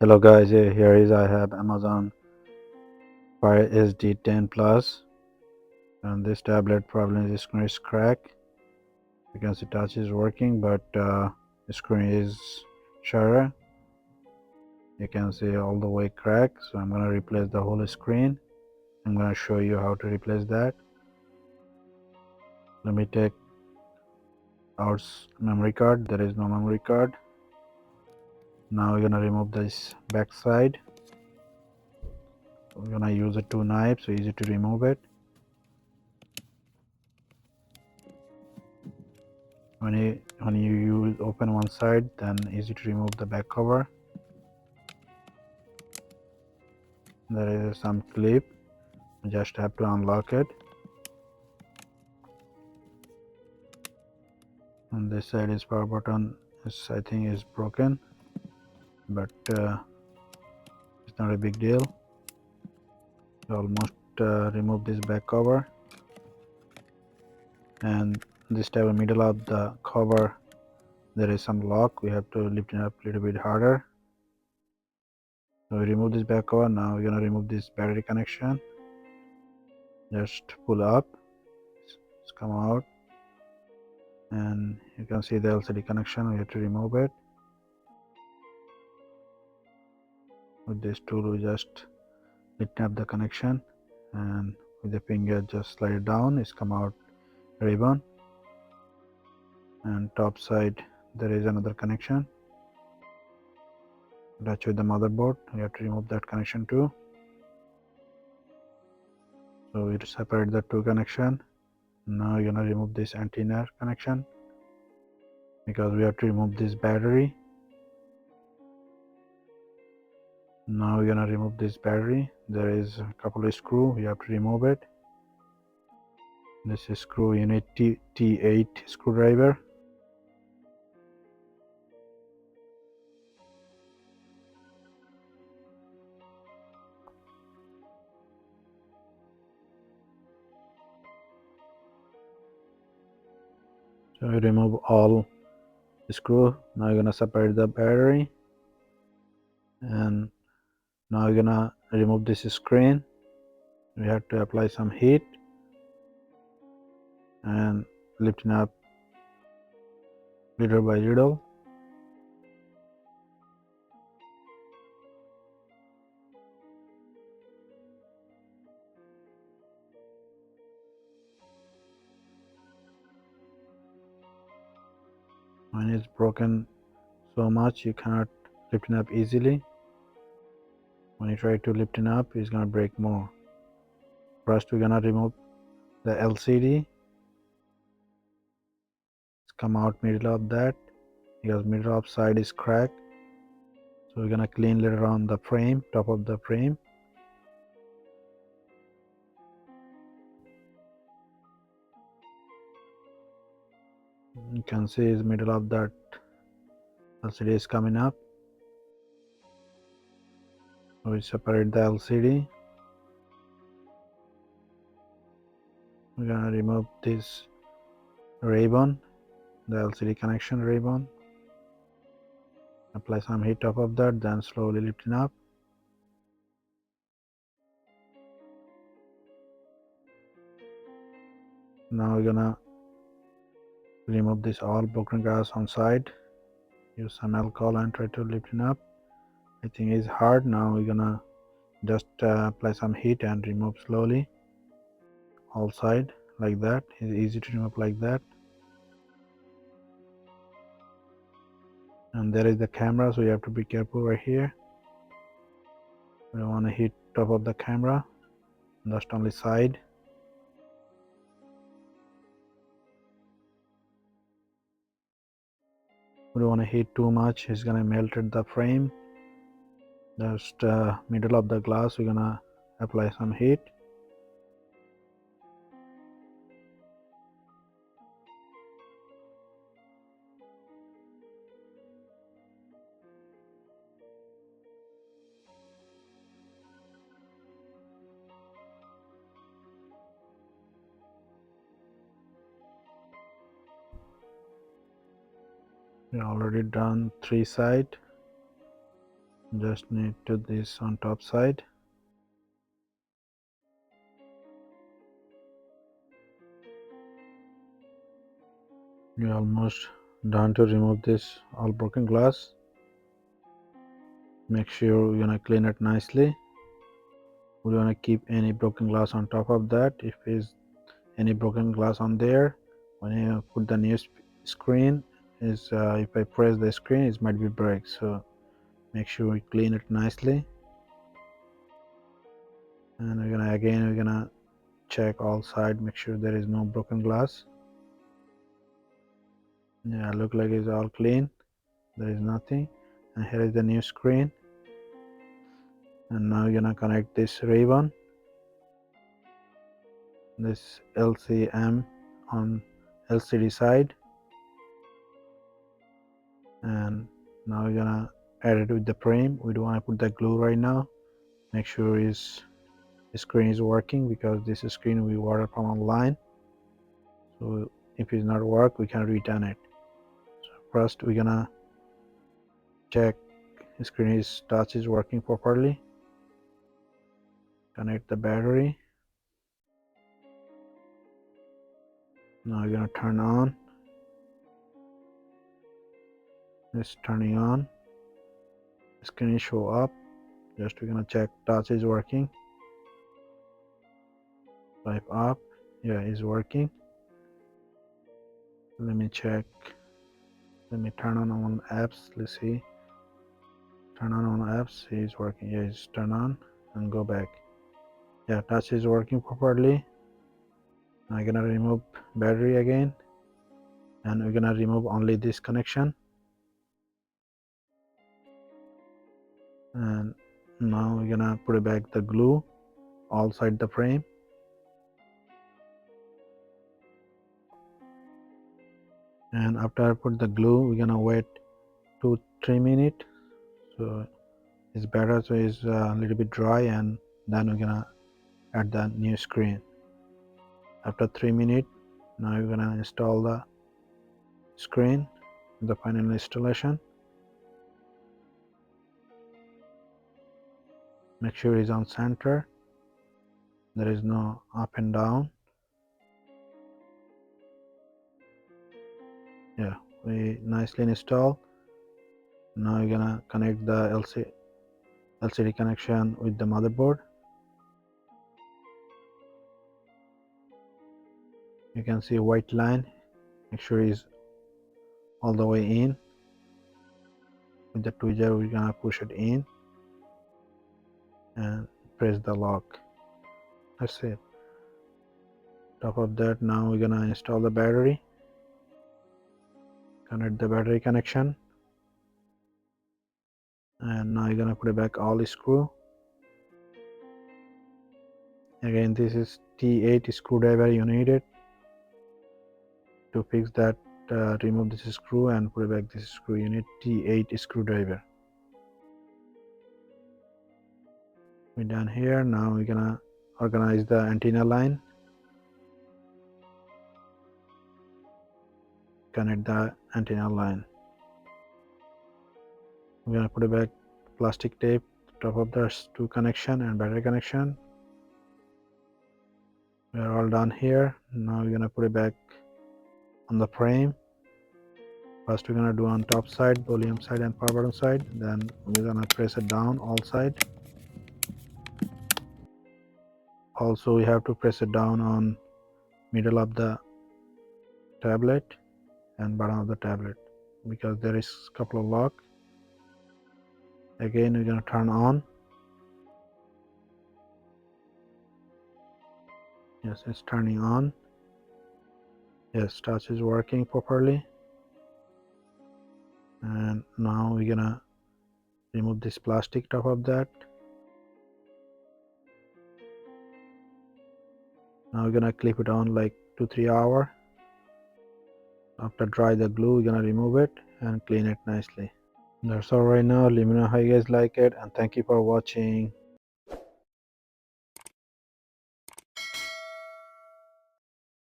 Hello guys, here is I have Amazon Fire SD 10 Plus, and this tablet probably the screen is cracked. You can see touch is working, but the screen is shutter. You can see all the way cracked. So I'm gonna replace the whole screen. I'm gonna show you how to replace that. Let me take out memory card. There is no memory card. Now we're gonna remove this back side. We're gonna use the two knives, so easy to remove it. When you open one side, then easy to remove the back cover. There is some clip, you just have to unlock it. On this side is power button, I think is broken, but it's not a big deal. You almost remove this back cover, and this type of middle of the cover there is some lock. We have to lift it up a little bit harder. So we remove this back cover. Now we're gonna remove this battery connection. Just pull up, it's come out, and you can see the LCD connection. We have to remove it. With this tool we just lift up the connection, and with the finger just slide it down. It's come out ribbon, and top side there is another connection. Touch with the motherboard, you have to remove that connection too. So we separate the two connection. Now you're gonna remove this antenna connection, because we have to remove this battery. Now we're gonna remove this battery. There is a couple of screw, we have to remove it. This is screw unit T8 screwdriver. So we remove all the screw. Now you're gonna separate the battery, and now you're gonna remove this screen. We have to apply some heat and lifting up little by little. When it's broken so much, you cannot lift it up easily. When you try to lift it up, it's gonna break more. First we're gonna remove the LCD. It's come out middle of that, because middle of side is cracked. So we're gonna clean later on the frame, top of the frame. You can see is middle of that LCD is coming up. So we separate the LCD. We're gonna remove this ribbon, the LCD connection ribbon. Apply some heat top of that, then slowly lifting up. Now we're gonna remove this all broken glass on side. Use some alcohol and try to lift it up. I think it's hard. Now we're gonna just apply some heat and remove slowly all side like that. It's easy to remove like that. And there is the camera, so you have to be careful right here. We don't want to hit top of the camera, just only side. We don't want to hit too much, it's gonna melt at the frame. Just middle of the glass, we're gonna apply some heat. We already done three side. Just need to this on top side. You're almost done to remove this all broken glass. Make sure you're gonna clean it nicely. We don't want to keep any broken glass on top of that. If is any broken glass on there, when you put the new screen, is if I press the screen, it might be break. So make sure we clean it nicely. And we're gonna check all side, make sure there is no broken glass. Yeah, look like it's all clean. There is nothing. And here is the new screen. And now we're gonna connect this ribbon, this LCM on LCD side, and now we're gonna add it with the frame. We don't want to put the glue right now. Make sure the screen is working, because this screen we ordered from online. So if it's not work, we can return it. So first we're gonna check the screen touch is working properly. Connect the battery. Now we're gonna turn on. It's turning on. The screen show up. Just we're gonna check touch is working. Swipe up. Yeah, it's working. Let me check. Let me turn on apps. Let's see. Turn on apps. See, it's working. Yeah, it's turn on and go back. Yeah, touch is working properly. I'm gonna remove battery again, and we're gonna remove only this connection. And now we're gonna put back the glue all side the frame. And after I put the glue, we're gonna wait 2-3 minutes. So it's better, so it's a little bit dry, and then we're gonna add the new screen. After 3 minutes, now we're gonna install the screen, the final installation. Make sure it's on center. There is no up and down. Yeah, we nicely install. Now we're gonna connect the LCD connection with the motherboard. You can see a white line. Make sure it's all the way in. With the tweezer, we're gonna push it in and press the lock. That's it. Top of that, now we're gonna install the battery. Connect the battery connection, and now you're gonna put it back all the screw. Again, this is T8 screwdriver you need it to fix that. Remove this screw and put it back this screw. You need T8 screwdriver. We're done here. Now we're gonna organize the antenna line. Connect the antenna line. We're gonna put it back plastic tape top of the two connection and battery connection. We're all done here. Now we're gonna put it back on the frame. First we're gonna do on top side, volume side and power button side. Then we're gonna press it down all side. Also we have to press it down on middle of the tablet and bottom of the tablet, because there is a couple of lock. Again, we're gonna turn on. Yes, it's turning on. Yes, touch is working properly. And now we're gonna remove this plastic top of that. Now we're gonna clip it on like 2-3 hours. After dry the glue, we're gonna remove it and clean it nicely. That's all right now. Let me know how you guys like it, and thank you for watching.